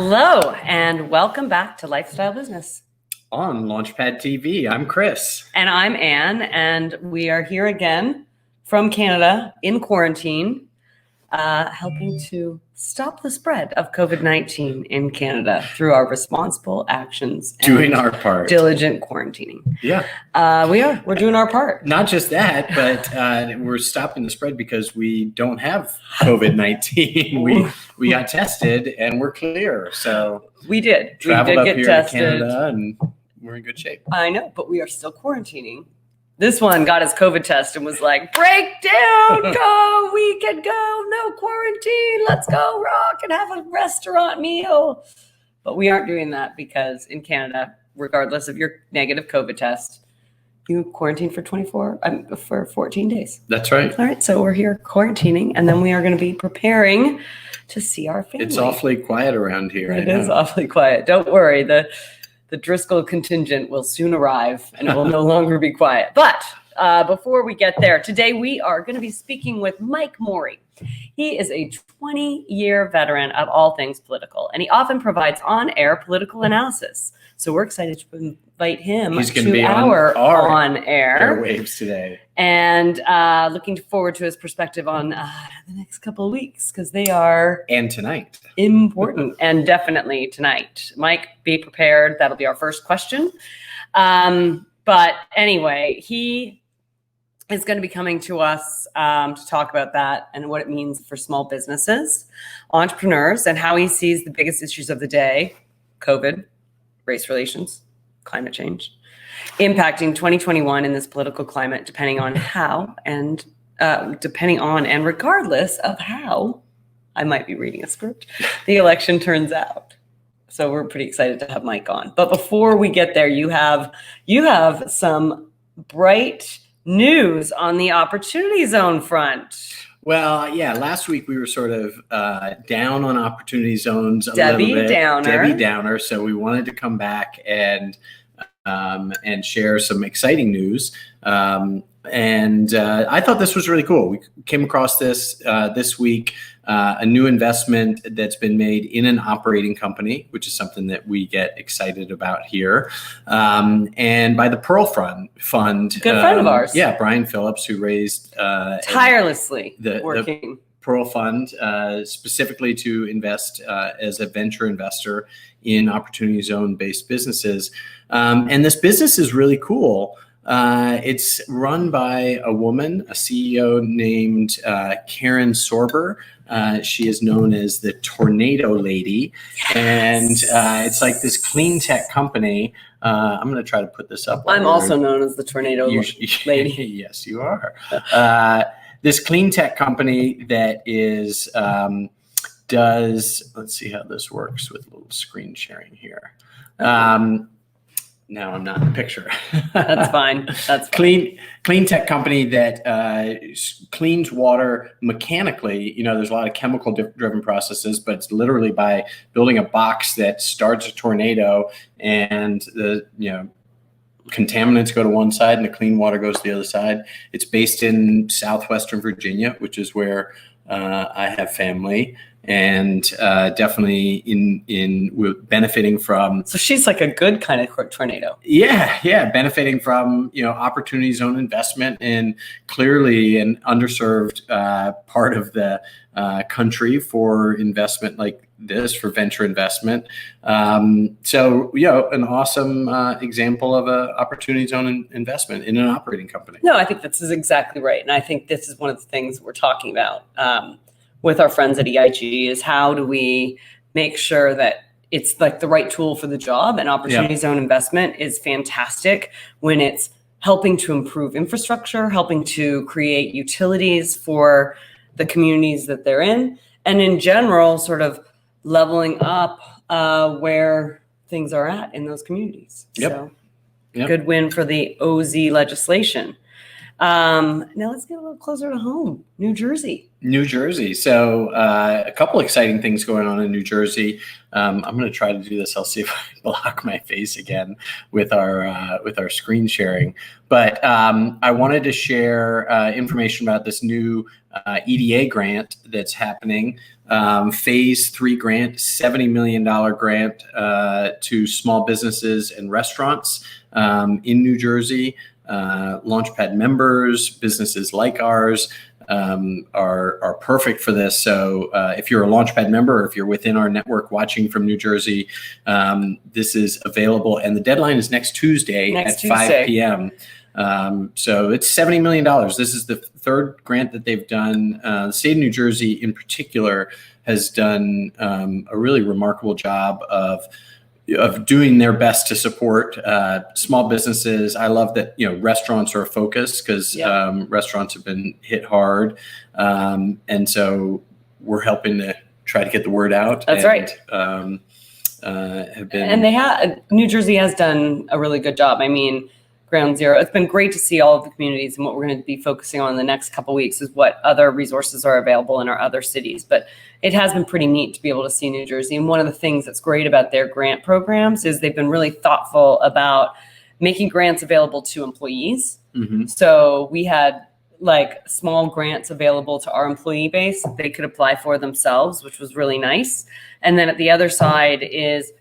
Hello, and welcome back to Lifestyle Business. On Launchpad TV, I'm Chris. And I'm Anne, and we are here again from Canada in quarantine, helping to stop the spread of COVID-19 in Canada through our responsible actions. Doing our part. Diligent quarantining. Yeah. We're doing our part. Not just that, but we're stopping the spread because we don't have COVID-19. We got tested and we're clear. So we did. Traveled we up did here get to tested. Canada and we're in good shape. I know, but we are still quarantining. This one got his COVID test and was like, breakdown, go, we can go, no quarantine, let's go rock and have a restaurant meal. But we aren't doing that because in Canada, regardless of your negative COVID test, you quarantine for 14 days. That's right. All right, so we're here quarantining, and then we are going to be preparing to see our family. It's awfully quiet around here. It is awfully quiet. Don't worry. The Driscoll contingent will soon arrive and it will no longer be quiet. But before we get there, today we are going to be speaking with Mike Morey. He is a 20-year veteran of all things political, and he often provides on-air political analysis. So we're excited to invite him to our on-air airwaves today. And looking forward to his perspective on the next couple of weeks, because they are... And tonight. Important, and definitely tonight. Mike, be prepared. That'll be our first question. But anyway, he is going to be coming to us to talk about that and what it means for small businesses, entrepreneurs, and how he sees the biggest issues of the day: COVID, race relations, climate change, impacting 2021 in this political climate, depending on and regardless of how, I might be reading a script, the election turns out. So we're pretty excited to have Mike on. But before we get there, you have some bright news on the Opportunity Zone front. Well, yeah, last week we were sort of down on Opportunity Zones a Debbie little bit. Downer. Debbie Downer. So we wanted to come back and share some exciting news. And I thought this was really cool. We came across this week, a new investment that's been made in an operating company, which is something that we get excited about here. And by the Pearl Fund. Good friend of ours. Yeah, Brian Phillips, who raised... tirelessly working. The Pearl Fund, specifically to invest as a venture investor in Opportunity Zone-based businesses. And this business is really cool. It's run by a woman, a CEO named Karen Sorber. She is known as the Tornado Lady. Yes. And it's like this clean tech company. I'm going to try to put this up. I'm also known as the Tornado Lady. Yes, you are. This clean tech company that is let's see how this works with a little screen sharing here. No, I'm not in the picture. That's fine. That's fine. Clean tech company that cleans water mechanically. You know, there's a lot of chemical driven processes, but it's literally by building a box that starts a tornado, and the contaminants go to one side and the clean water goes to the other side. It's based in southwestern Virginia, which is where I have family. And definitely we're benefiting from. So she's like a good kind of tornado. Yeah, benefiting from Opportunity Zone investment in clearly an underserved part of the country for investment like this, for venture investment. So an awesome example of an Opportunity Zone investment in an operating company. No, I think this is exactly right, and I think this is one of the things we're talking about. With our friends at EIG, is how do we make sure that it's like the right tool for the job? And Opportunity Zone investment is fantastic when it's helping to improve infrastructure, helping to create utilities for the communities that they're in, and in general, sort of leveling up where things are at in those communities. Yep. So good win for the OZ legislation. Now let's get a little closer to home. New Jersey. New Jersey. So a couple exciting things going on in New Jersey. I'm going to try to do this. I'll see if I block my face again with our screen sharing. But I wanted to share information about this new EDA grant that's happening. Phase 3 grant, $70 million grant to small businesses and restaurants in New Jersey. Launchpad members, businesses like ours are perfect for this. So if you're a Launchpad member, or if you're within our network watching from New Jersey, this is available. And the deadline is next Tuesday at 5 p.m. So it's $70 million. This is the third grant that they've done. The state of New Jersey in particular has done a really remarkable job of doing their best to support small businesses. I love that, restaurants are a focus because restaurants have been hit hard. And so we're helping to try to get the word out. That's right. New Jersey has done a really good job. I mean, Ground Zero, it's been great to see all of the communities, and what we're going to be focusing on in the next couple of weeks is what other resources are available in our other cities. But it has been pretty neat to be able to see New Jersey. And one of the things that's great about their grant programs is they've been really thoughtful about making grants available to employees. Mm-hmm. So we had small grants available to our employee base that they could apply for themselves, which was really nice. And then at the other side is,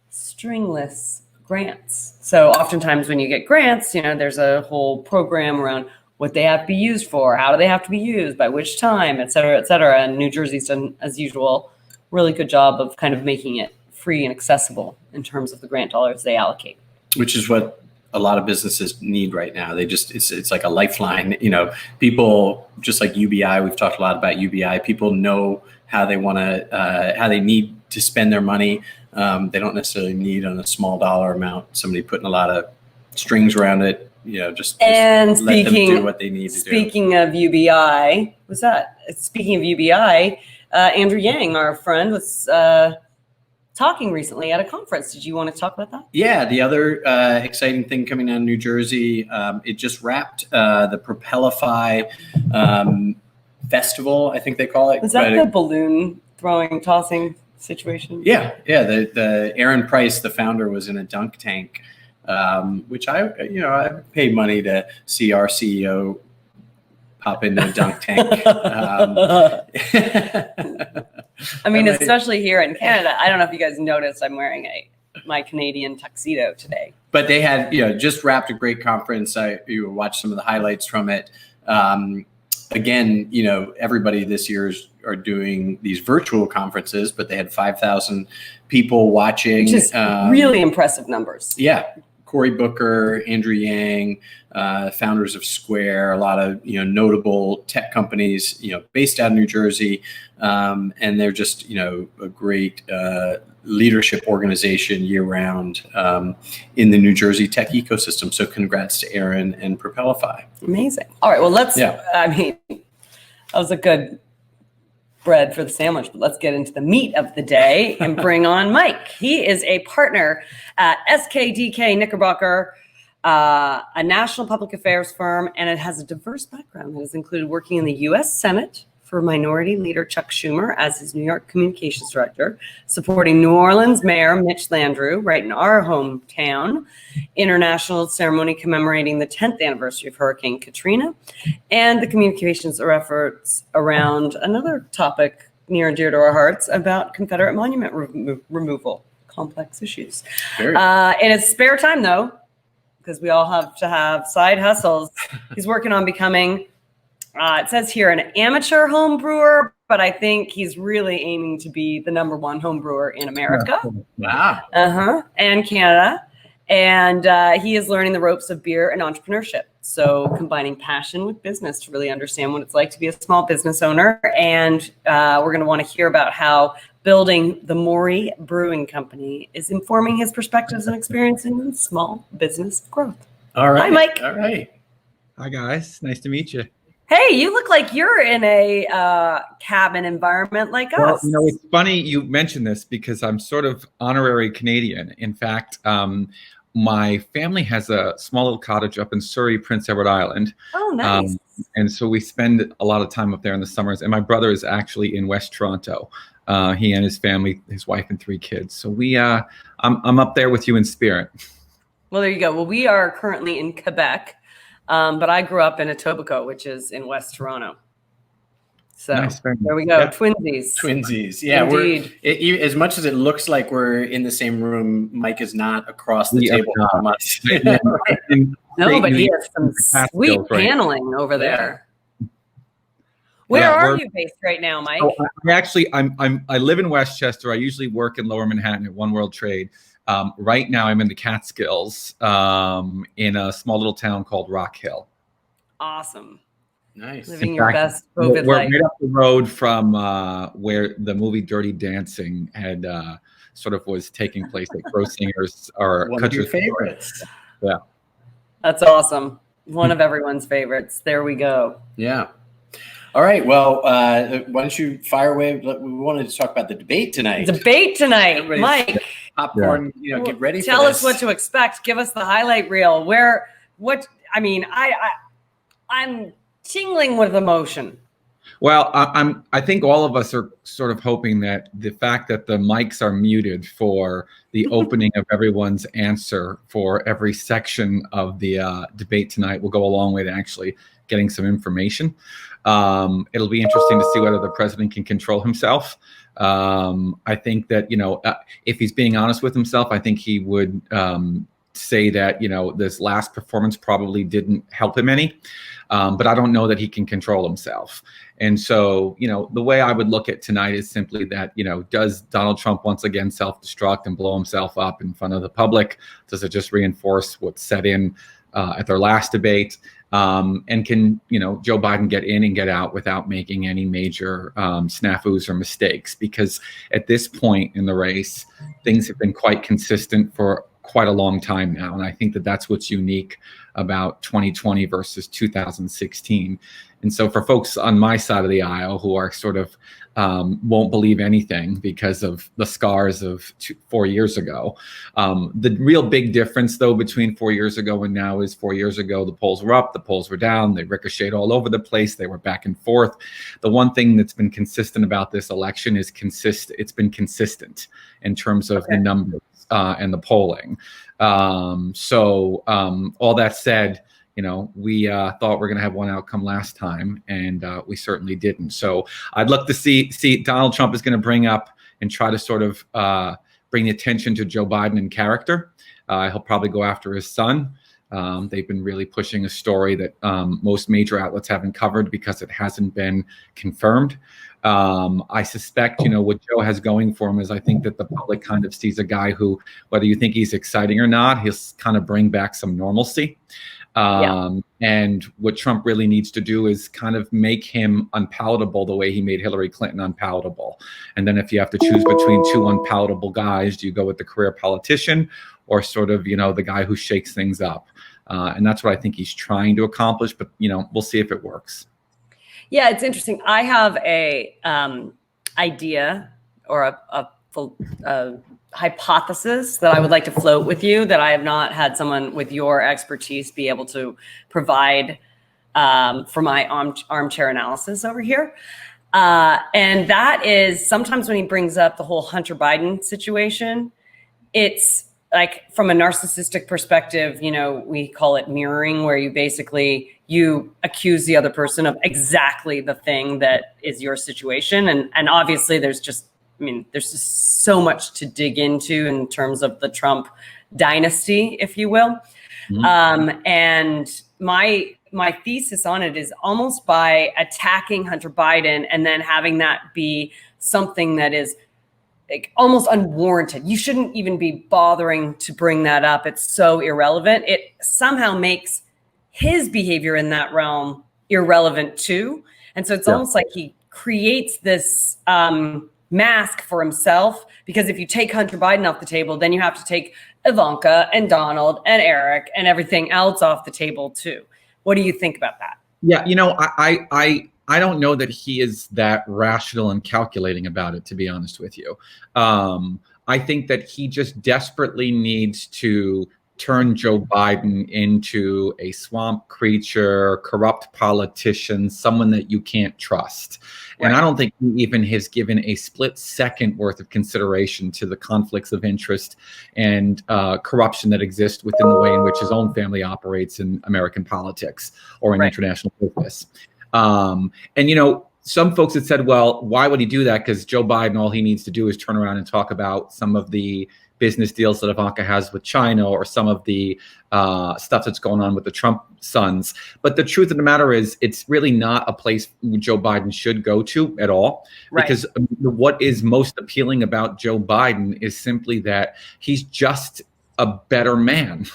stringless grants. So oftentimes when you get grants, there's a whole program around what they have to be used for, how do they have to be used, by which time, et cetera, et cetera. And New Jersey's done, as usual, really good job of kind of making it free and accessible in terms of the grant dollars they allocate. Which is what a lot of businesses need right now. It's like a lifeline. People, just like UBI, we've talked a lot about UBI, people know how they want to, how they need to spend their money. They don't necessarily need on a small dollar amount, somebody putting a lot of strings around it, just let them do what they need to do. Speaking of UBI, Andrew Yang, our friend, was talking recently at a conference. Did you want to talk about that? Yeah, the other exciting thing coming out of New Jersey, it just wrapped the Propellify festival, I think they call it. Was that the balloon tossing situation? Yeah. The Aaron Price, the founder, was in a dunk tank, which I paid money to see our CEO pop into a dunk tank. I mean, especially here in Canada. I don't know if you guys noticed, I'm wearing my Canadian tuxedo today. But they had, just wrapped a great conference. You watched some of the highlights from it. Again, everybody this year are doing these virtual conferences, but they had 5,000 people watching. Which is really impressive numbers. Yeah. Cory Booker, Andrew Yang, founders of Square, a lot of notable tech companies based out of New Jersey, and they're just a great leadership organization year round in the New Jersey tech ecosystem. So congrats to Aaron and Propellify. Amazing. All right, well that was a good bread for the sandwich, but let's get into the meat of the day and bring on Mike. He is a partner at SKDK Knickerbocker, a national public affairs firm, and it has a diverse background that has included working in the U.S. Senate for Minority Leader Chuck Schumer as his New York Communications Director, supporting New Orleans Mayor Mitch Landrieu, right in our hometown, international ceremony commemorating the 10th anniversary of Hurricane Katrina, and the communications efforts around another topic near and dear to our hearts about Confederate monument removal, complex issues. In his spare time, though, because we all have to have side hustles, he's working on becoming it says here an amateur home brewer, but I think he's really aiming to be the number one home brewer in America. Wow. And Canada. And he is learning the ropes of beer and entrepreneurship. So combining passion with business to really understand what it's like to be a small business owner. And we're going to want to hear about how building the Morey Brewing Company is informing his perspectives and experience in small business growth. All right. Hi, Mike. All right. Hi, guys. Nice to meet you. Hey, you look like you're in a cabin environment like us. It's funny you mentioned this because I'm sort of honorary Canadian. In fact, my family has a small little cottage up in Surrey, Prince Edward Island. Oh, nice. And so we spend a lot of time up there in the summers. And my brother is actually in West Toronto. He and his family, his wife and 3 kids. So I'm up there with you in spirit. Well, there you go. Well, we are currently in Quebec, but I grew up in Etobicoke, which is in West Toronto. So Nice. there we go. Yep. Twinsies. Yeah, Indeed. As much as it looks like we're in the same room, Mike is not across the We are table not. from us. No, but he has some sweet Catskills, right? paneling over there. Where are you based right now, Mike? So I live in Westchester. I usually work in Lower Manhattan at One World Trade. Right now, I'm in the Catskills in a small little town called Rock Hill. Awesome. Nice. Living your best COVID We're life. right up the road from where the movie Dirty Dancing had sort of was taking place at Crow Singers or One of your favorites. Yeah. That's awesome. One of everyone's favorites. There we go. Yeah. All right. Well, why don't you fire away? We wanted to talk about the debate tonight. Mike. Popcorn. Get ready. Tell for us what to expect. Give us the highlight reel. I'm tingling with emotion. Well, I think all of us are sort of hoping that the fact that the mics are muted for the opening of everyone's answer for every section of the debate tonight will go a long way to actually getting some information. It'll be interesting to see whether the president can control himself. I think that, if he's being honest with himself, I think he would say that, this last performance probably didn't help him any. But I don't know that he can control himself. And so, the way I would look at tonight is simply that, does Donald Trump once again self-destruct and blow himself up in front of the public? Does it just reinforce what's set in at their last debate? And can, Joe Biden get in and get out without making any major snafus or mistakes? Because at this point in the race, things have been quite consistent for quite a long time now. And I think that that's what's unique about 2020 versus 2016. And so for folks on my side of the aisle who are sort of won't believe anything because of the scars of 4 years ago, the real big difference, though, between 4 years ago and now is 4 years ago, the polls were up, the polls were down, they ricocheted all over the place, they were back and forth. The one thing that's been consistent about this election is it's been consistent in terms of the numbers and the polling. So all that said, we thought we were going to have one outcome last time, and we certainly didn't. So I'd look to see Donald Trump is going to bring up and try to sort of bring the attention to Joe Biden in character. He'll probably go after his son. They've been really pushing a story that most major outlets haven't covered because it hasn't been confirmed. I suspect, what Joe has going for him is I think that the public kind of sees a guy who, whether you think he's exciting or not, he'll kind of bring back some normalcy. And what Trump really needs to do is kind of make him unpalatable the way he made Hillary Clinton unpalatable. And then if you have to choose between two unpalatable guys, do you go with the career politician or sort of, the guy who shakes things up? And that's what I think he's trying to accomplish. But, we'll see if it works. Yeah, it's interesting. I have a idea or a hypothesis that I would like to float with you that I have not had someone with your expertise be able to provide for my armchair analysis over here. And that is sometimes when he brings up the whole Hunter Biden situation, it's like from a narcissistic perspective, we call it mirroring, where you accuse the other person of exactly the thing that is your situation. And obviously there's just so much to dig into in terms of the Trump dynasty, if you will. Mm-hmm. And my thesis on it is almost by attacking Hunter Biden and then having that be something that is like almost unwarranted. You shouldn't even be bothering to bring that up. It's so irrelevant. It somehow makes his behavior in that realm irrelevant too. And so it's almost like he creates this mask for himself, because if you take Hunter Biden off the table, then you have to take Ivanka and Donald and Eric and everything else off the table too. What do you think about that? Yeah, I don't know that he is that rational and calculating about it, to be honest with you. I think that he just desperately needs to turn Joe Biden into a swamp creature, corrupt politician, someone that you can't trust. And I don't think he even has given a split second worth of consideration to the conflicts of interest and corruption that exist within the way in which his own family operates in American politics or in international business. And, you know, some folks had said, well, why would he do that? Because Joe Biden, all he needs to do is turn around and talk about some of the business deals that Ivanka has with China or some of the stuff that's going on with the Trump sons. But the truth of the matter is, it's really not a place Joe Biden should go to at all. Because what is most appealing about Joe Biden is simply that he's just a better man.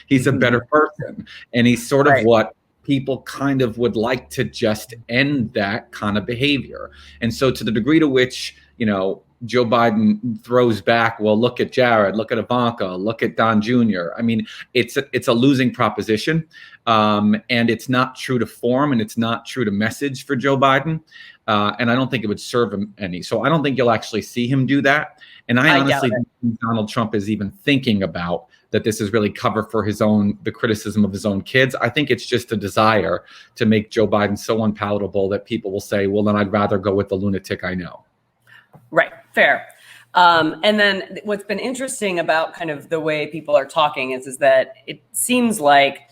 He's a better person. And he's sort of what people kind of would like to just end that kind of behavior. And so to the degree to which, you know, Joe Biden throws back, well, look at Jared, look at Ivanka, look at Don Jr. I mean, it's a losing proposition, and it's not true to form, and it's not true to message for Joe Biden, and I don't think it would serve him any. So I don't think you'll actually see him do that. And I honestly think Donald Trump is even thinking about that this is really cover for the criticism of his own kids. I think it's just a desire to make Joe Biden so unpalatable that people will say, well, then I'd rather go with the lunatic I know. Right. Fair. And then what's been interesting about kind of the way people are talking is that it seems like,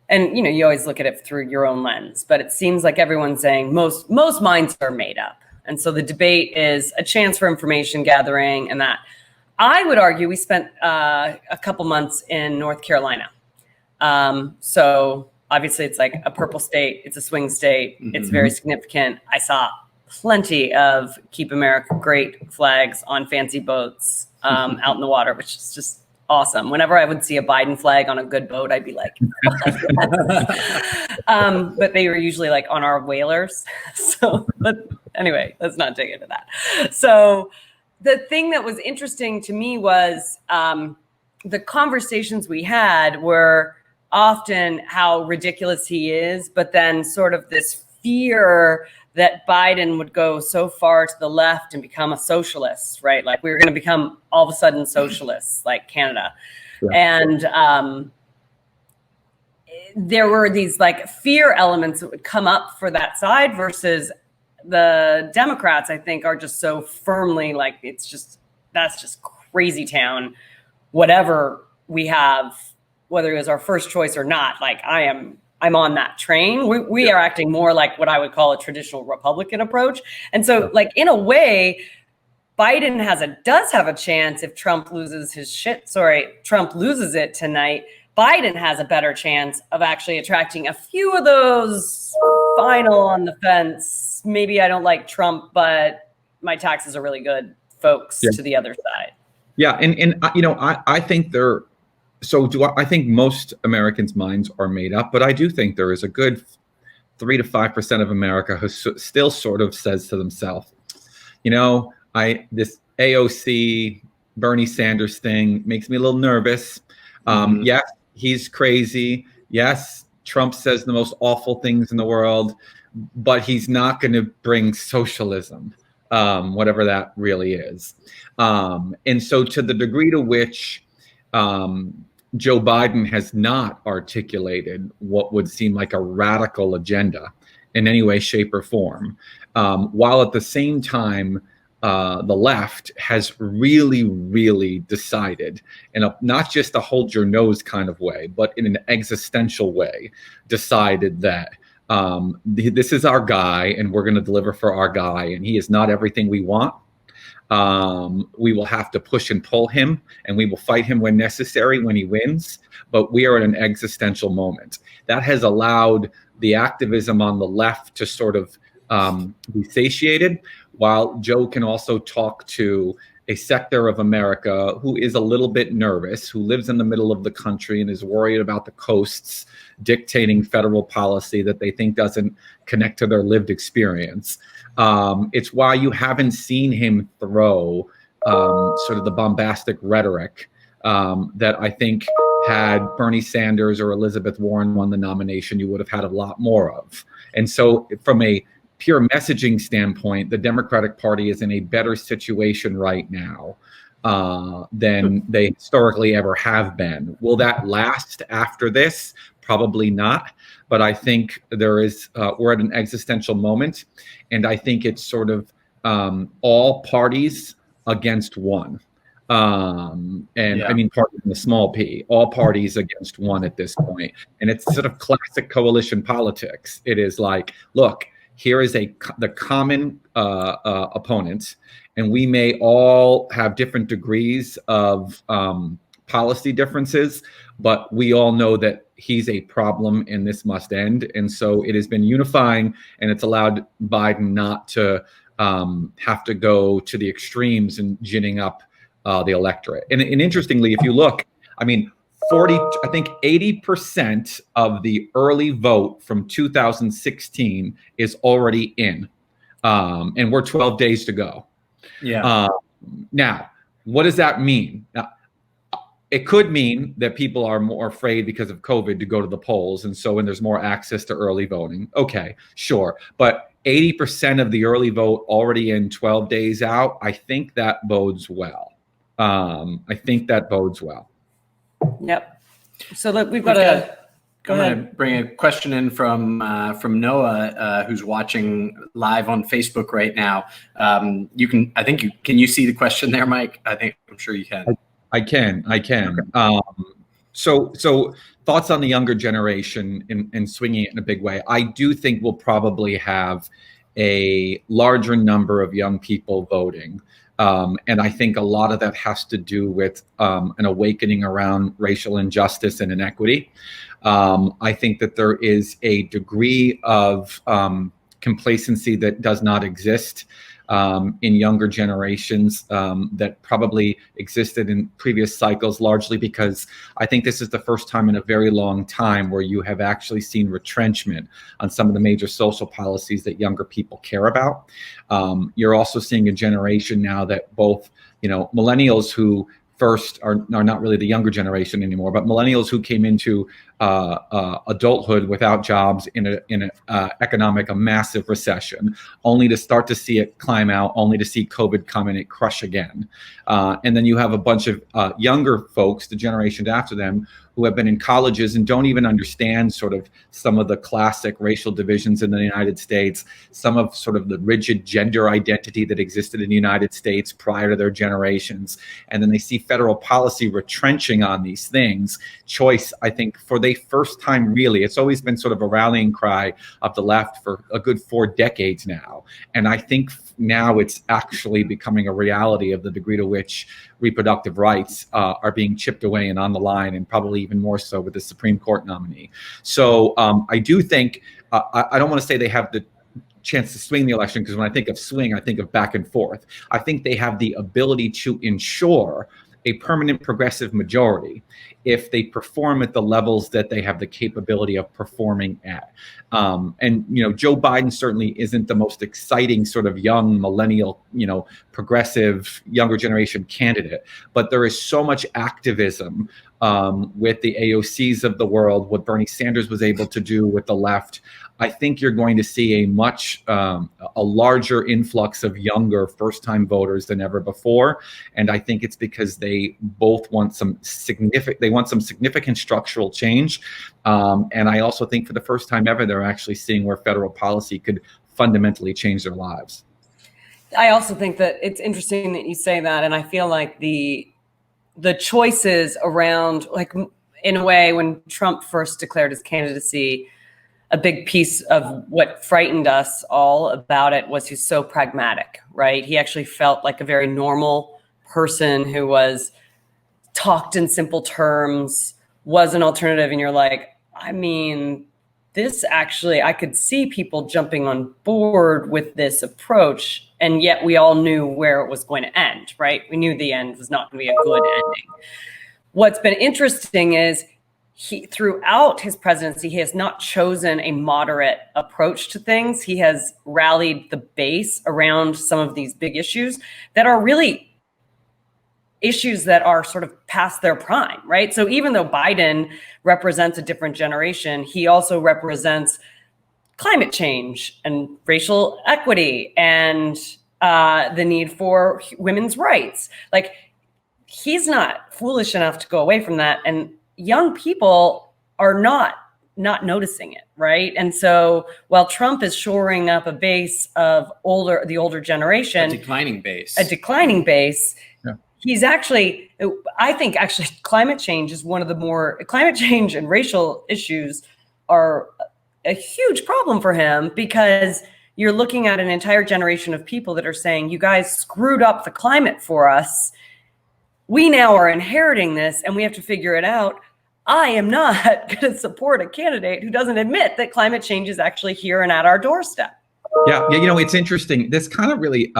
and you know, you always look at it through your own lens, but it seems like everyone's saying most minds are made up. And so the debate is a chance for information gathering, and that I would argue we spent a couple months in North Carolina. So obviously it's like a purple state. It's a swing state. It's very significant. I saw plenty of Keep America Great flags on fancy boats out in the water, which is just awesome. Whenever I would see a Biden flag on a good boat, I'd be like, but they were usually like on our whalers. So, but anyway, let's not dig into that. So the thing that was interesting to me was the conversations we had were often how ridiculous he is, but then sort of this fear that Biden would go so far to the left and become a socialist, right? Like we were going to become all of a sudden socialists like Canada. And there were these like fear elements that would come up for that side versus the Democrats, I think, are just so firmly like, that's just crazy town. Whatever we have, whether it was our first choice or not, like I'm on that train. We are acting more like what I would call a traditional Republican approach. And so like, in a way, Biden does have a chance if Trump loses Trump loses it tonight. Biden has a better chance of actually attracting a few of those final on the fence. Maybe I don't like Trump, but my taxes are really good folks to the other side. Yeah. And you know, I think I think most Americans' minds are made up, but I do think there is a good 3 to 5% of America who still sort of says to themselves, you know, this AOC Bernie Sanders thing makes me a little nervous. Yes, he's crazy. Yes, Trump says the most awful things in the world, but he's not going to bring socialism, whatever that really is. And so to the degree to which Joe Biden has not articulated what would seem like a radical agenda in any way, shape, or form, while at the same time, the left has really, really decided, in not just a hold your nose kind of way, but in an existential way, decided that this is our guy and we're going to deliver for our guy, and he is not everything we want. We will have to push and pull him, and we will fight him when necessary when he wins. But we are in an existential moment. That has allowed the activism on the left to sort of be satiated, while Joe can also talk to a sector of America who is a little bit nervous, who lives in the middle of the country and is worried about the coasts dictating federal policy that they think doesn't connect to their lived experience. It's why you haven't seen him throw sort of the bombastic rhetoric that I think had Bernie Sanders or Elizabeth Warren won the nomination, you would have had a lot more of. And so from a pure messaging standpoint, the Democratic Party is in a better situation right now than they historically ever have been. Will that last after this? Probably not. But I think there is, we're at an existential moment. And I think it's sort of all parties against one. I mean, parties in the small p, all parties against one at this point. And it's sort of classic coalition politics. It is like, look, here is the common opponent, and we may all have different degrees of policy differences, but we all know that he's a problem and this must end. And so it has been unifying, and it's allowed Biden not to have to go to the extremes and ginning up the electorate. And interestingly, if you look, I mean, 80% of the early vote from 2016 is already in, and we're 12 days to go. Yeah. Now, what does that mean? Now, it could mean that people are more afraid because of COVID to go to the polls, and so when there's more access to early voting, okay, sure. But 80% of the early vote already in 12 days out, I think that bodes well. Yep. So look, we've got to go ahead. I'm going to bring a question in from Noah, who's watching live on Facebook right now. Can you see the question there, Mike? I'm sure you can. I can. So thoughts on the younger generation and swinging it in a big way. I do think we'll probably have a larger number of young people voting. And I think a lot of that has to do with an awakening around racial injustice and inequity. I think that there is a degree of complacency that does not exist in younger generations that probably existed in previous cycles, largely because I think this is the first time in a very long time where you have actually seen retrenchment on some of the major social policies that younger people care about. You're also seeing a generation now that both, millennials who first are not really the younger generation anymore, but millennials who came into adulthood without jobs in a massive recession, only to start to see it climb out, only to see COVID come and it crush again. And then you have a bunch of younger folks, the generations after them, who have been in colleges and don't even understand sort of some of the classic racial divisions in the United States, some of sort of the rigid gender identity that existed in the United States prior to their generations. And then they see federal policy retrenching on these things. Choice, I think, for the first time, really, it's always been sort of a rallying cry of the left for a good 4 decades now. And I think now it's actually becoming a reality of the degree to which reproductive rights are being chipped away and on the line, and probably even more so with the Supreme Court nominee. So I do think, I don't want to say they have the chance to swing the election, because when I think of swing, I think of back and forth. I think they have the ability to ensure a permanent progressive majority if they perform at the levels that they have the capability of performing at. And Joe Biden certainly isn't the most exciting sort of young millennial, progressive younger generation candidate, but there is so much activism with the AOCs of the world, what Bernie Sanders was able to do with the left. I think you're going to see a larger influx of younger first-time voters than ever before, and I think it's because they both want some significant structural change, and I also think for the first time ever they're actually seeing where federal policy could fundamentally change their lives. I also think that it's interesting that you say that, and I feel like the choices around, like, in a way, when Trump first declared his candidacy, a big piece of what frightened us all about it was he's so pragmatic, right? He actually felt like a very normal person who was talked in simple terms, was an alternative. And you're like, I mean, this actually, I could see people jumping on board with this approach. And yet we all knew where it was going to end, right? We knew the end was not going to be a good ending. What's been interesting is throughout his presidency, he has not chosen a moderate approach to things. He has rallied the base around some of these big issues that are really issues that are sort of past their prime, right? So even though Biden represents a different generation, he also represents climate change and racial equity and the need for women's rights. Like, he's not foolish enough to go away from that. And young people are not noticing it, right? And so while Trump is shoring up a base of the older generation, a declining base, yeah. He's actually, I think actually climate change and racial issues are a huge problem for him, because you're looking at an entire generation of people that are saying, you guys screwed up the climate for us. We now are inheriting this and we have to figure it out. I am not going to support a candidate who doesn't admit that climate change is actually here and at our doorstep. Yeah, it's interesting. This kind of really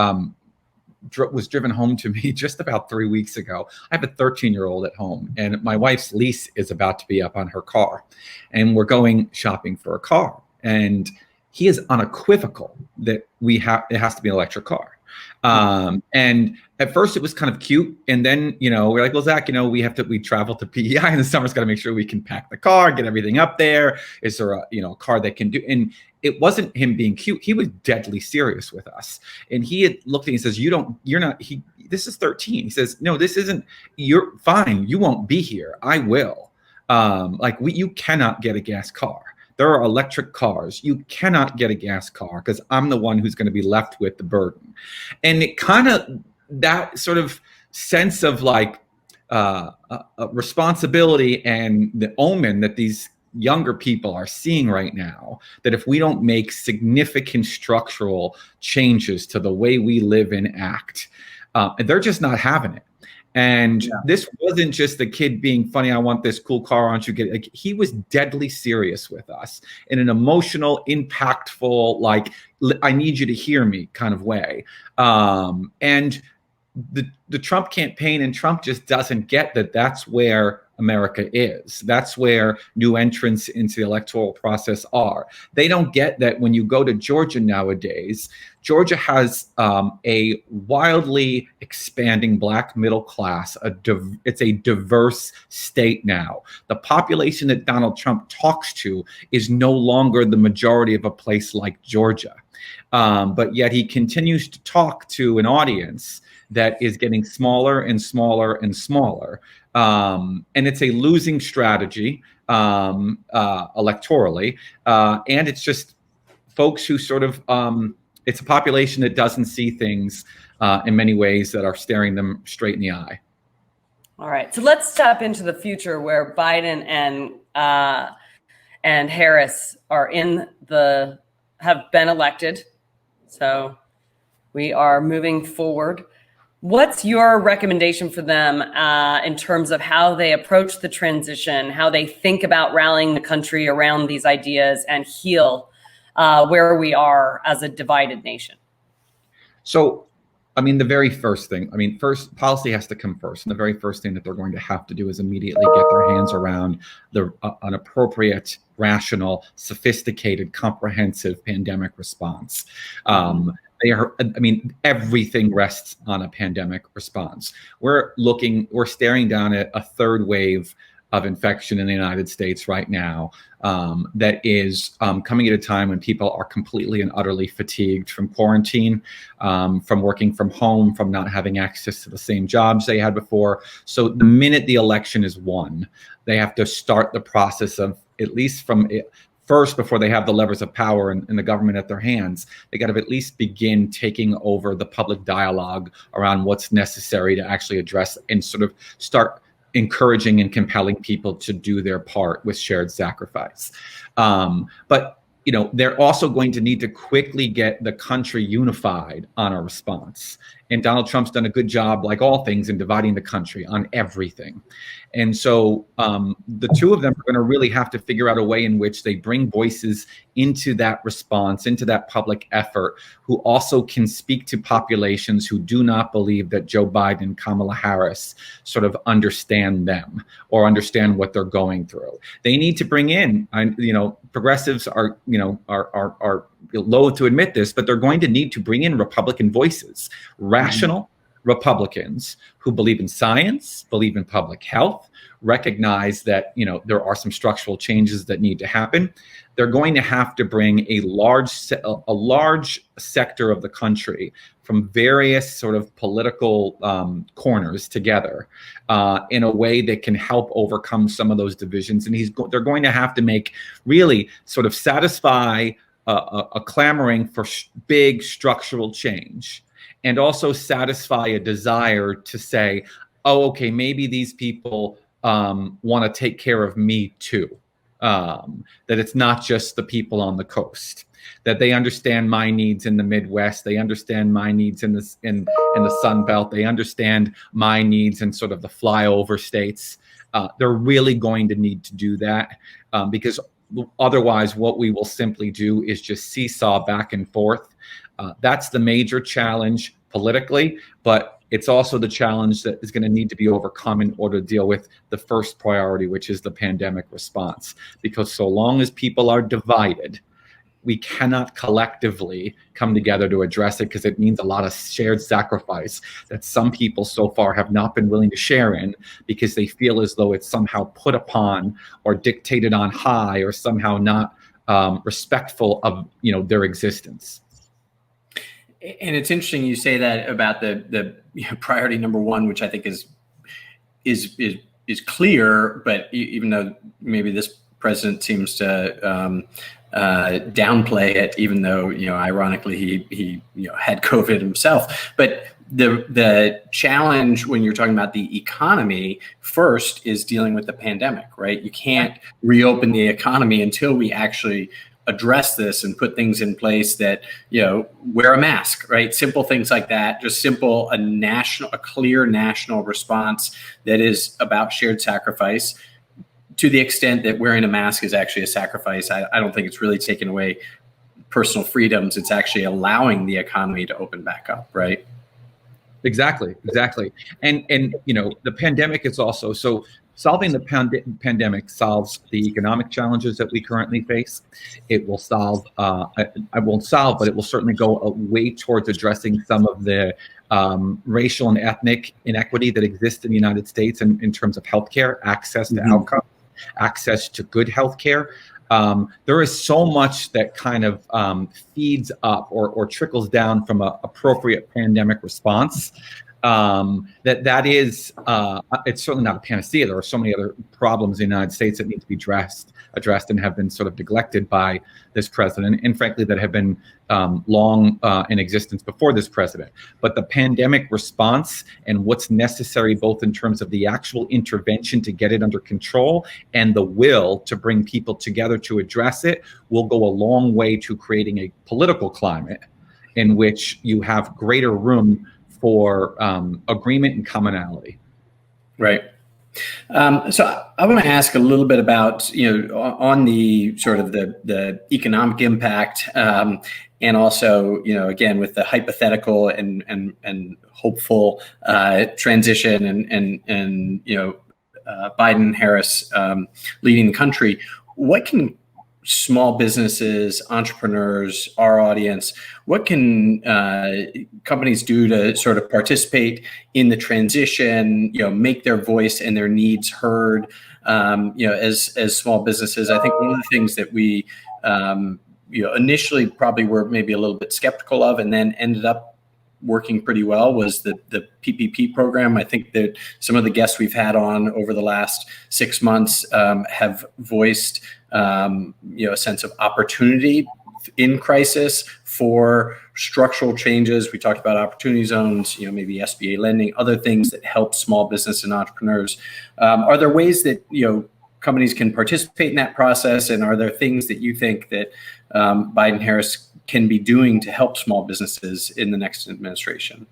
was driven home to me just about 3 weeks ago. I have a 13-year-old at home, and my wife's lease is about to be up on her car, and we're going shopping for a car. And he is unequivocal that it has to be an electric car. And at first it was kind of cute. And then, we're like, well, Zach, we travel to PEI in the summer. It's got to make sure we can pack the car, get everything up there. Is there a car that can do? And it wasn't him being cute. He was deadly serious with us. And he had looked at me and says, this is 13. He says, no, this isn't, you're fine. You won't be here. I will. You cannot get a gas car. There are electric cars. You cannot get a gas car because I'm the one who's going to be left with the burden. And it kind of, that sort of sense of responsibility and the omen that these younger people are seeing right now, that if we don't make significant structural changes to the way we live and act, they're just not having it. And this wasn't just the kid being funny. I want this cool car. Why don't you get it? He was deadly serious with us in an emotional, impactful, I need you to hear me kind of way. And the Trump campaign and Trump just doesn't get that that's where America is. That's where new entrants into the electoral process are. They don't get that when you go to Georgia nowadays, Georgia has a wildly expanding Black middle class. It's a diverse state now. The population that Donald Trump talks to is no longer the majority of a place like Georgia. But yet he continues to talk to an audience that is getting smaller and smaller and smaller. And it's a losing strategy electorally. And it's just folks who sort of, it's a population that doesn't see things in many ways that are staring them straight in the eye. All right. So let's step into the future where Biden and Harris are have been elected. So we are moving forward. What's your recommendation for them in terms of how they approach the transition, how they think about rallying the country around these ideas and heal where we are as a divided nation? So, the very first thing, first policy has to come first. And the very first thing that they're going to have to do is immediately get their hands around an appropriate, rational, sophisticated, comprehensive pandemic response. Everything rests on a pandemic response. We're staring down at a third wave of infection in the United States right now that is coming at a time when people are completely and utterly fatigued from quarantine, from working from home, from not having access to the same jobs they had before. So the minute the election is won, they have to start the process of, at least from it, first, before they have the levers of power and the government at their hands, they got to at least begin taking over the public dialogue around what's necessary to actually address and sort of start encouraging and compelling people to do their part with shared sacrifice. But they're also going to need to quickly get the country unified on a response. And Donald Trump's done a good job, like all things, in dividing the country on everything. And so the two of them are going to really have to figure out a way in which they bring voices into that response, into that public effort, who also can speak to populations who do not believe that Joe Biden and Kamala Harris sort of understand them or understand what they're going through. They need to bring in, progressives are loath to admit this, but they're going to need to bring in Republican voices, rational Republicans who believe in science, believe in public health, recognize that, there are some structural changes that need to happen. They're going to have to bring a large sector of the country from various sort of political corners together in a way that can help overcome some of those divisions. And they're going to have to make really sort of satisfy a clamoring for big structural change, and also satisfy a desire to say, oh, okay, maybe these people want to take care of me too. That it's not just the people on the coast, that they understand my needs in the Midwest, they understand my needs in the Sun Belt, they understand my needs in sort of the flyover states. They're really going to need to do that because otherwise what we will simply do is just seesaw back and forth. That's the major challenge politically, but it's also the challenge that is going to need to be overcome in order to deal with the first priority, which is the pandemic response. Because so long as people are divided, we cannot collectively come together to address it, because it means a lot of shared sacrifice that some people so far have not been willing to share in, because they feel as though it's somehow put upon or dictated on high, or somehow not respectful of their existence. And it's interesting you say that about the priority number one, which I think is clear, but even though maybe this president seems to downplay it, even though ironically he had COVID himself. But the challenge when you're talking about the economy first is dealing with the pandemic, right? You can't reopen the economy until we actually address this and put things in place that, wear a mask, right? Simple things like that, just simple, a clear national response that is about shared sacrifice. To the extent that wearing a mask is actually a sacrifice, I don't think it's really taking away personal freedoms. It's actually allowing the economy to open back up, right? Exactly. And the pandemic is also, so solving the pandemic solves the economic challenges that we currently face. It will solve, I won't solve, but it will certainly go a way towards addressing some of the racial and ethnic inequity that exists in the United States in terms of healthcare, access to outcomes, access to good healthcare. There is so much that kind of feeds up or trickles down from an appropriate pandemic response. That is, it's certainly not a panacea. There are so many other problems in the United States that need to be addressed and have been sort of neglected by this president, and frankly, that have been long in existence before this president. But the pandemic response and what's necessary, both in terms of the actual intervention to get it under control and the will to bring people together to address it, will go a long way to creating a political climate in which you have greater room for agreement and commonality. Right. So I want to ask a little bit about, on the sort of the economic impact, and also, again, with the hypothetical and hopeful transition and Biden Harris leading the country. What can small businesses, entrepreneurs, our audience, what can companies do to sort of participate in the transition, make their voice and their needs heard, as small businesses? I think one of the things that we, initially probably were maybe a little bit skeptical of, and then ended up working pretty well, was the PPP program. I think that some of the guests we've had on over the last 6 months have voiced a sense of opportunity in crisis for structural changes. We talked about opportunity zones, maybe SBA lending, other things that help small business and entrepreneurs. Are there ways that companies can participate in that process, and are there things that you think that Biden Harris can be doing to help small businesses in the next administration?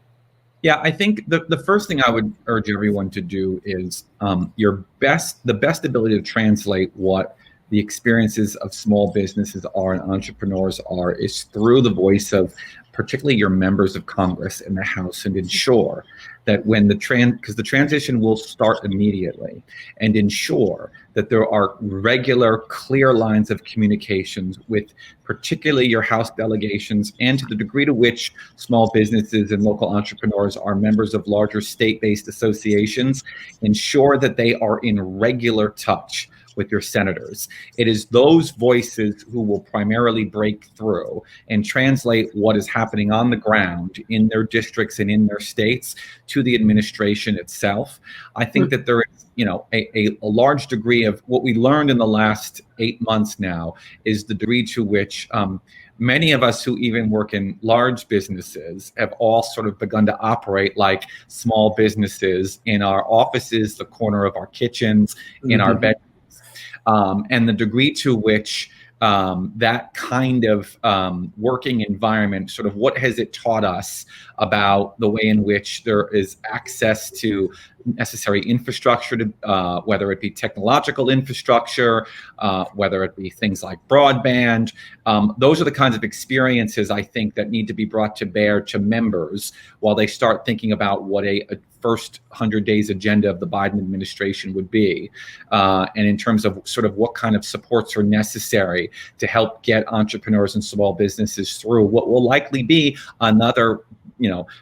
Yeah, I think the first thing I would urge everyone to do is the best ability to translate what the experiences of small businesses are and entrepreneurs are is through the voice of particularly your members of Congress in the House, and ensure that when because the transition will start immediately, and ensure that there are regular, clear lines of communications with particularly your House delegations, and to the degree to which small businesses and local entrepreneurs are members of larger state-based associations, ensure that they are in regular touch with your senators. It is those voices who will primarily break through and translate what is happening on the ground in their districts and in their states to the administration itself. I think that there is, a large degree of what we learned in the last 8 months now is the degree to which many of us who even work in large businesses have all sort of begun to operate like small businesses in our offices, the corner of our kitchens, in our bedrooms. And the degree to which that kind of working environment, sort of what has it taught us about the way in which there is access to necessary infrastructure, to whether it be technological infrastructure, whether it be things like broadband. Those are the kinds of experiences I think that need to be brought to bear to members while they start thinking about what a first 100 days agenda of the Biden administration would be. And in terms of sort of what kind of supports are necessary to help get entrepreneurs and small businesses through what will likely be another,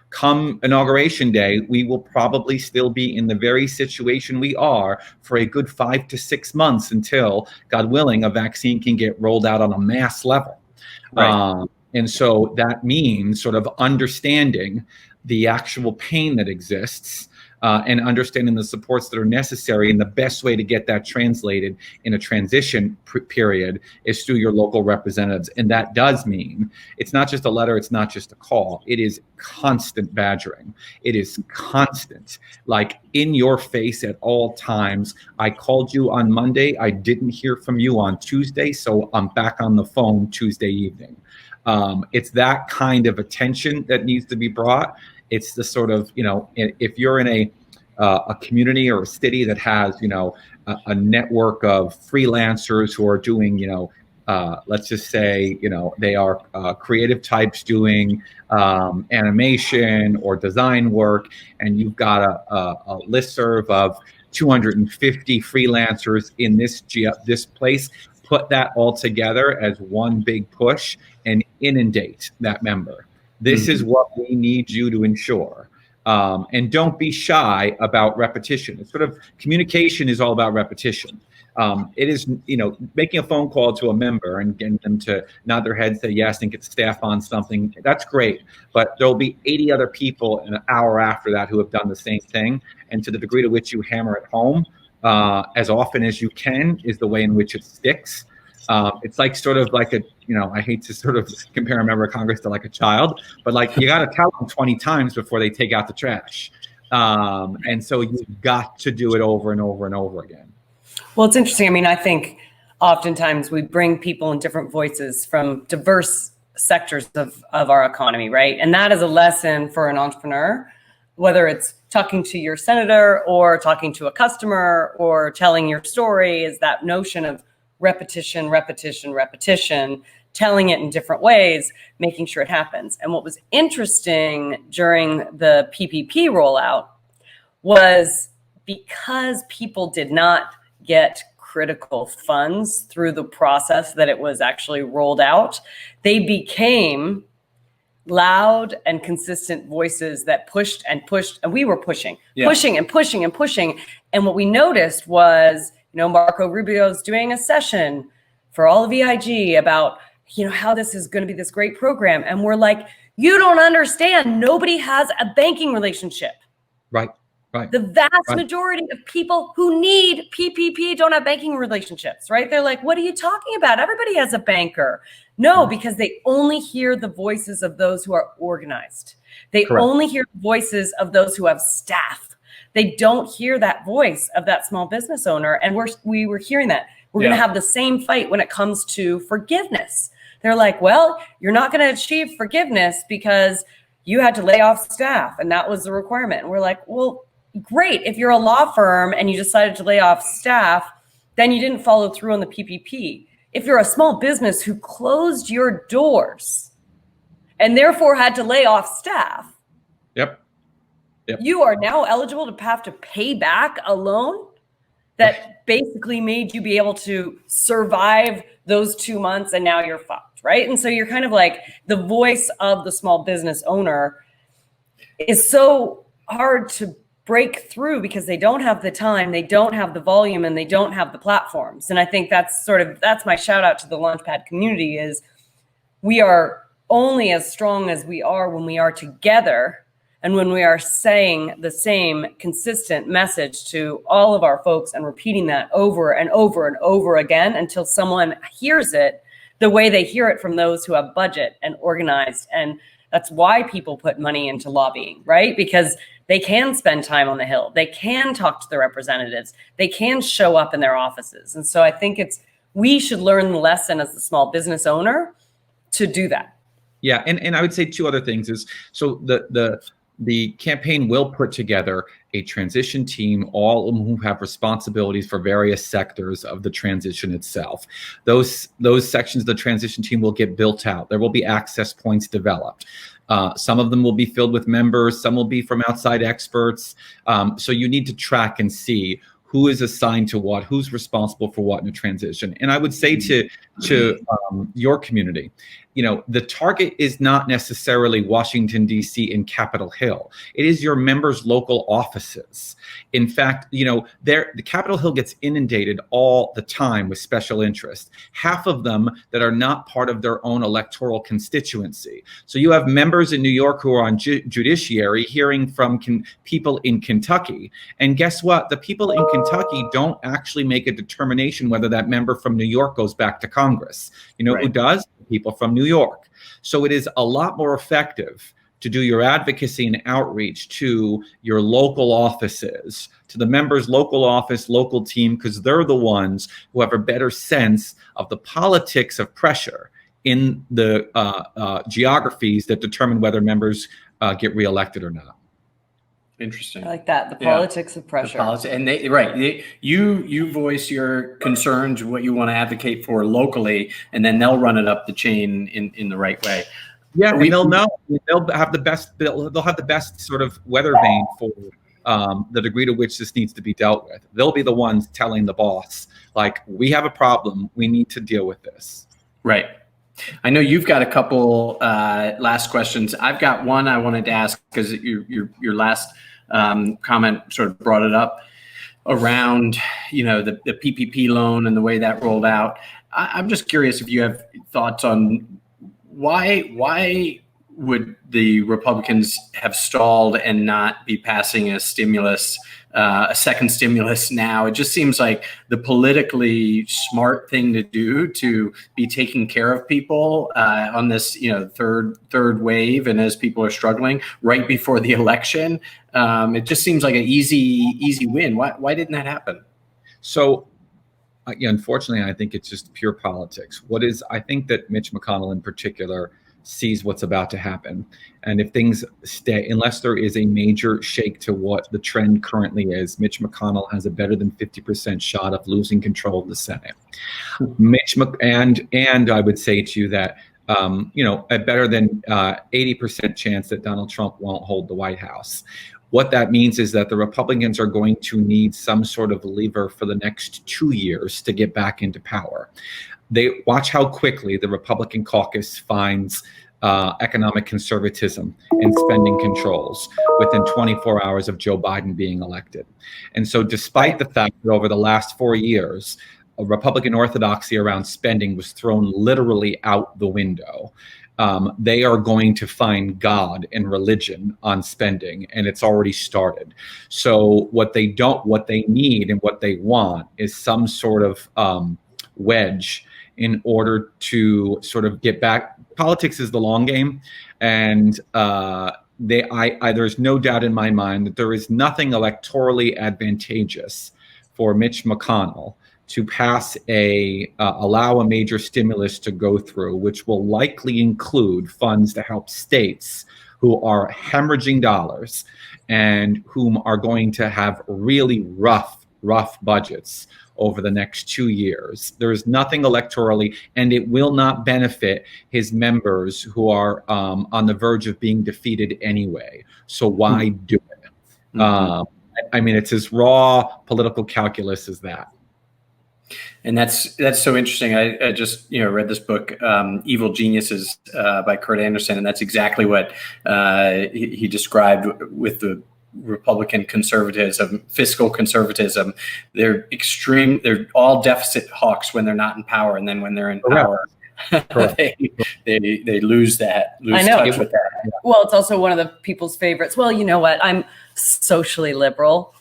come inauguration day, we will probably still be in the very situation we are for a good 5 to 6 months until, God willing, a vaccine can get rolled out on a mass level. Right. And so that means sort of understanding the actual pain that exists and understanding the supports that are necessary. And the best way to get that translated in a transition period is through your local representatives. And that does mean it's not just a letter, it's not just a call. It is constant badgering. It is constant, like in your face at all times. I called you on Monday. I didn't hear from you on Tuesday, so I'm back on the phone Tuesday evening. It's that kind of attention that needs to be brought. It's the sort of, if you're in a community or a city that has, a network of freelancers who are doing, let's just say, they are creative types doing animation or design work, and you've got a listserv of 250 freelancers in this place. Put that all together as one big push and inundate that member. This is what we need you to ensure. And don't be shy about repetition. It's sort of communication is all about repetition. It is, making a phone call to a member and getting them to nod their head, say yes, and get the staff on something. That's great. But there'll be 80 other people in an hour after that who have done the same thing. And to the degree to which you hammer it home as often as you can is the way in which it sticks. It's like sort of like I hate to sort of compare a member of Congress to like a child, but like you got to tell them 20 times before they take out the trash. And so you've got to do it over and over and over again. Well, it's interesting. I mean, I think oftentimes we bring people in different voices from diverse sectors of our economy, right? And that is a lesson for an entrepreneur, whether it's talking to your senator or talking to a customer or telling your story, is that notion of repetition, telling it in different ways, making sure it happens. And what was interesting during the PPP rollout was because people did not get critical funds through the process that it was actually rolled out, they became loud and consistent voices that pushed, and we were pushing. And what we noticed was, Marco Rubio's doing a session for all of EIG about, how this is going to be this great program. And we're like, you don't understand. Nobody has a banking relationship. Right. The vast majority of people who need PPP don't have banking relationships, right? They're like, what are you talking about? Everybody has a banker. No, because they only hear the voices of those who are organized. They only hear the voices of those who have staff. They don't hear that voice of that small business owner. And we were hearing that. We're going to have the same fight when it comes to forgiveness. They're like, well, you're not going to achieve forgiveness because you had to lay off staff. And that was the requirement. And we're like, well, great. If you're a law firm and you decided to lay off staff, then you didn't follow through on the PPP. If you're a small business who closed your doors and therefore had to lay off staff. Yep. You are now eligible to have to pay back a loan that basically made you be able to survive those 2 months, and now you're fucked, right? And so you're kind of like, the voice of the small business owner is so hard to break through because they don't have the time, they don't have the volume, and they don't have the platforms. And I think that's my shout out to the Launchpad community, is we are only as strong as we are when we are together, and when we are saying the same consistent message to all of our folks and repeating that over and over and over again until someone hears it the way they hear it from those who have budget and organized. And that's why people put money into lobbying, right? Because they can spend time on the Hill. They can talk to the representatives. They can show up in their offices. And so I think we should learn the lesson as the small business owner to do that. Yeah, and I would say two other things is, so the campaign will put together a transition team, all of whom have responsibilities for various sectors of the transition itself. Those sections of the transition team will get built out. There will be access points developed. Some of them will be filled with members. Some will be from outside experts. So you need to track and see who is assigned to what, who's responsible for what in a transition. And I would say to your community, the target is not necessarily Washington, D.C. and Capitol Hill. It is your members' local offices. In fact, the Capitol Hill gets inundated all the time with special interest, half of them that are not part of their own electoral constituency. So you have members in New York who are on judiciary hearing from people in Kentucky. And guess what? The people in Kentucky don't actually make a determination whether that member from New York goes back to Congress. Who does? People from New York. So it is a lot more effective to do your advocacy and outreach to your local offices, to the members' local office, local team, because they're the ones who have a better sense of the politics of pressure in the geographies that determine whether members get reelected or not. Interesting. I like that. The politics of pressure. And you voice your concerns, what you want to advocate for locally, and then they'll run it up the chain in the right way. Yeah, and they'll know. They'll have the best sort of weather vane for the degree to which this needs to be dealt with. They'll be the ones telling the boss, like, we have a problem. We need to deal with this. Right. I know you've got a couple last questions. I've got one I wanted to ask because your last comment sort of brought it up around, the PPP loan and the way that rolled out. I'm just curious if you have thoughts on why would the Republicans have stalled and not be passing a second stimulus now? It just seems like the politically smart thing to do, to be taking care of people on this, third wave, and as people are struggling right before the election. It just seems like an easy win. Why didn't that happen? So, unfortunately, I think it's just pure politics. I think that Mitch McConnell in particular sees what's about to happen. And if things stay, unless there is a major shake to what the trend currently is, Mitch McConnell has a better than 50% shot of losing control of the Senate. And I would say to you that, a better than 80% chance that Donald Trump won't hold the White House. What that means is that the Republicans are going to need some sort of lever for the next 2 years to get back into power. They watch how quickly the Republican caucus finds economic conservatism and spending controls within 24 hours of Joe Biden being elected. And so despite the fact that over the last 4 years, a Republican orthodoxy around spending was thrown literally out the window, they are going to find God and religion on spending, and it's already started. So what they need and what they want is some sort of wedge in order to sort of get back. Politics is the long game, and there's no doubt in my mind that there is nothing electorally advantageous for Mitch McConnell to pass allow a major stimulus to go through, which will likely include funds to help states who are hemorrhaging dollars and whom are going to have really rough budgets over the next 2 years. There is nothing electorally, and it will not benefit his members who are on the verge of being defeated anyway. So why do it? I mean, it's as raw political calculus as that. And that's so interesting. I just read this book, Evil Geniuses, by Kurt Anderson, and that's exactly what he described with the Republican conservatism, fiscal conservatism. They're extreme. They're all deficit hawks when they're not in power, and then when they're in power, they lose touch with that. Well, it's also one of the people's favorites. Well, you know what? I'm socially liberal,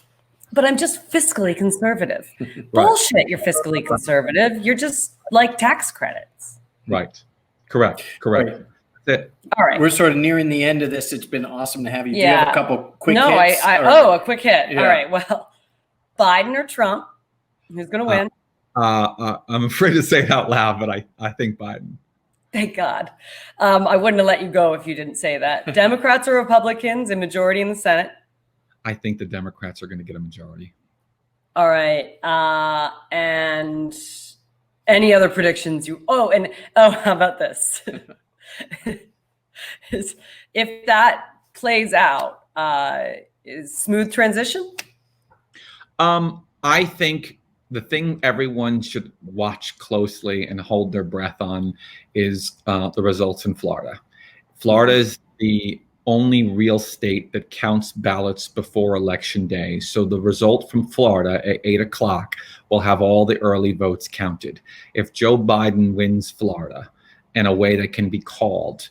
but I'm just fiscally conservative. Right. Bullshit, you're fiscally conservative. You're just like tax credits. Right. Correct. Right. That's it. All right. We're sort of nearing the end of this. It's been awesome to have you. Yeah. Do you have a couple quick hits? A quick hit. Yeah. All right. Well, Biden or Trump? Who's going to win? I'm afraid to say it out loud, but I think Biden. Thank God. I wouldn't have let you go if you didn't say that. Democrats or Republicans in majority in the Senate? I think the Democrats are going to get a majority. All right. And any other predictions? How about this? If that plays out, is smooth transition? I think the thing everyone should watch closely and hold their breath on is the results in Florida. Florida is the only real state that counts ballots before election day. So the result from Florida at 8 o'clock will have all the early votes counted. If Joe Biden wins Florida in a way that can be called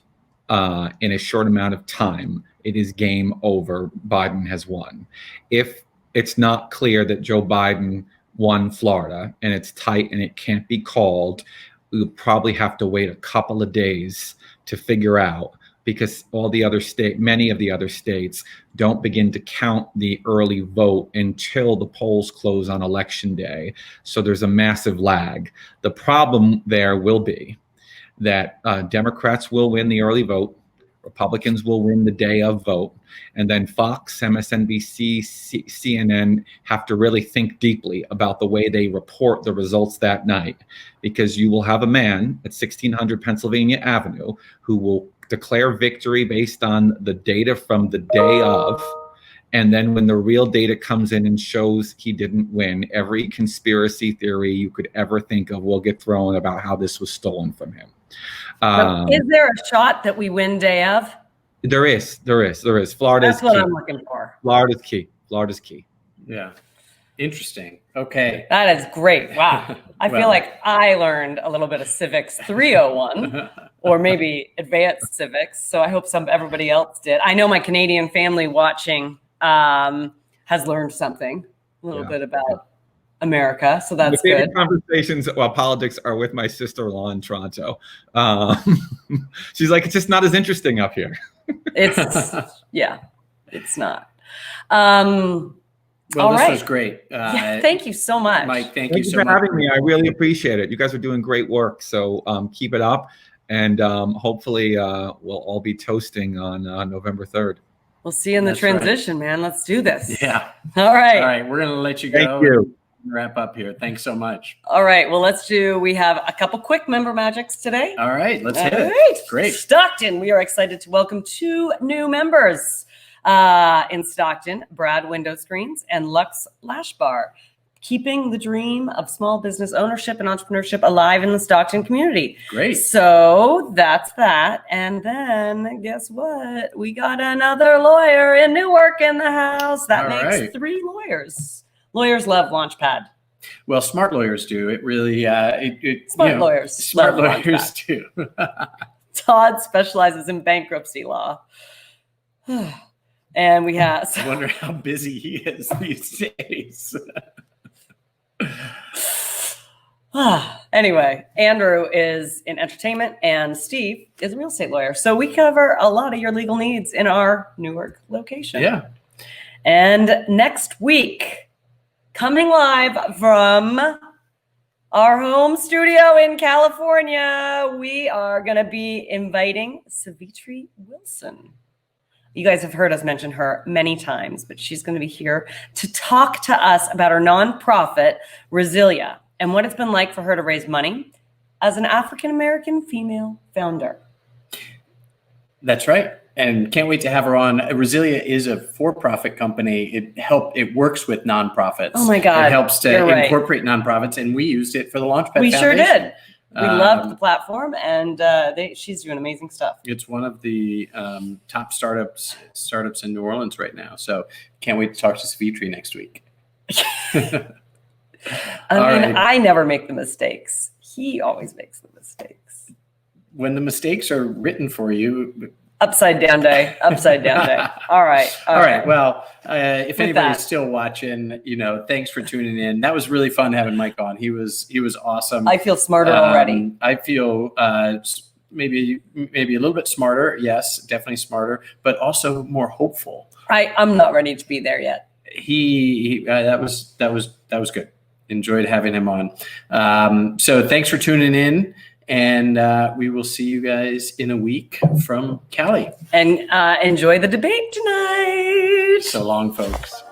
in a short amount of time, it is game over. Biden has won. If it's not clear that Joe Biden won Florida and it's tight and it can't be called, we'll probably have to wait a couple of days to figure out, because many of the other states don't begin to count the early vote until the polls close on election day. So there's a massive lag. The problem there will be that Democrats will win the early vote, Republicans will win the day of vote, and then Fox, MSNBC, CNN have to really think deeply about the way they report the results that night, because you will have a man at 1600 Pennsylvania Avenue who will declare victory based on the data from the day of. And then when the real data comes in and shows he didn't win, every conspiracy theory you could ever think of will get thrown about how this was stolen from him. Is there a shot that we win day of? There is. Florida's That's what key. I'm looking for. Florida's key. Yeah. Interesting. Okay. That is great. Wow. I feel like I learned a little bit of civics 301 or maybe advanced civics. So I hope everybody else did. I know my Canadian family watching has learned something a little bit about America. So that's good. Conversations about politics are with my sister-in-law in Toronto. She's like, it's just not as interesting up here. It's not. Well, this was great. Thank you so much. Mike, thank you so for much. having me. I really appreciate it. You guys are doing great work. So keep it up. And hopefully we'll all be toasting on November 3rd. We'll see you in the transition, man. Let's do this. Yeah. All right. All right. We're going to let you go. Thank you. Wrap up here. Thanks so much. All right. Well, we have a couple quick member magics today. All right. Let's hit it. Great. Stockton. We are excited to welcome 2 new members in Stockton, Brad Window Screens and Lux Lash Bar, keeping the dream of small business ownership and entrepreneurship alive in the Stockton community. Great. So that's that. And then guess what? We got another lawyer in Newark in the house. That makes 3 lawyers. Lawyers love Launchpad. Well, smart lawyers do. It really, smart lawyers. Smart lawyers do. Todd specializes in bankruptcy law. And we have. I wonder how busy he is these days. Anyway, Andrew is in entertainment and Steve is a real estate lawyer. So we cover a lot of your legal needs in our Newark location. Yeah. And next week, coming live from our home studio in California, we are going to be inviting Savitri Wilson You guys have heard us mention her many times, but she's going to be here to talk to us about her nonprofit, Resilia, and what it's been like for her to raise money as an African-American female founder. That's right. And can't wait to have her on. Resilia is a for-profit company. It works with nonprofits. Oh my God. It helps to You're incorporate nonprofits, and we used it for the Launchpad We Foundation. sure did. We loved the platform, and she's doing amazing stuff. It's one of the top startups in New Orleans right now. So can't wait to talk to Savitri next week. I never make the mistakes. He always makes the mistakes. When the mistakes are written for you. Upside down day. All right. All right. Well, if anybody's still watching, thanks for tuning in. That was really fun having Mike on. He was awesome. I feel smarter already. I feel maybe a little bit smarter. Yes, definitely smarter, but also more hopeful. I'm not ready to be there yet. That was good. Enjoyed having him on. So thanks for tuning in. And we will see you guys in a week from Cali. And enjoy the debate tonight. So long, folks.